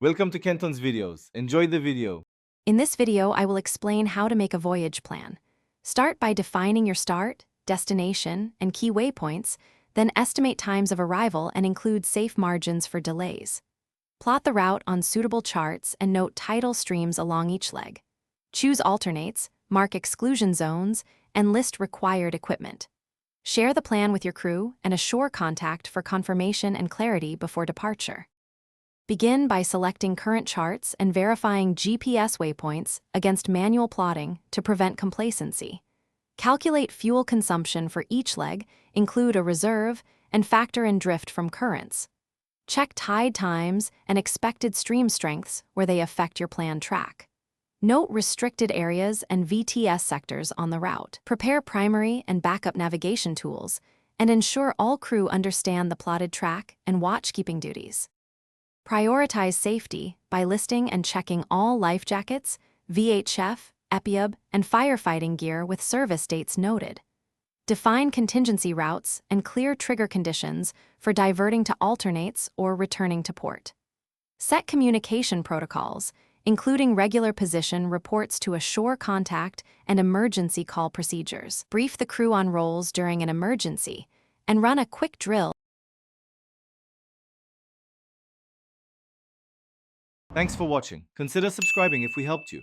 Welcome to Kenton's videos. Enjoy the video. In this video, I will explain how to make a voyage plan. Start by defining your start, destination, and key waypoints, then estimate times of arrival and include safe margins for delays. Plot the route on suitable charts and note tidal streams along each leg. Choose alternates, mark exclusion zones, and list required equipment. Share the plan with your crew and assure contact for confirmation and clarity before departure. Begin by selecting current charts and verifying GPS waypoints against manual plotting to prevent complacency. Calculate fuel consumption for each leg, include a reserve, and factor in drift from currents. Check tide times and expected stream strengths where they affect your planned track. Note restricted areas and VTS sectors on the route. Prepare primary and backup navigation tools, and ensure all crew understand the plotted track and watchkeeping duties. Prioritize safety by listing and checking all life jackets, VHF, EPIUB, and firefighting gear with service dates noted. Define contingency routes and clear trigger conditions for diverting to alternates or returning to port. Set communication protocols, including regular position reports to assure contact and emergency call procedures. Brief the crew on roles during an emergency, and run a quick drill. Thanks for watching. Consider subscribing if we helped you.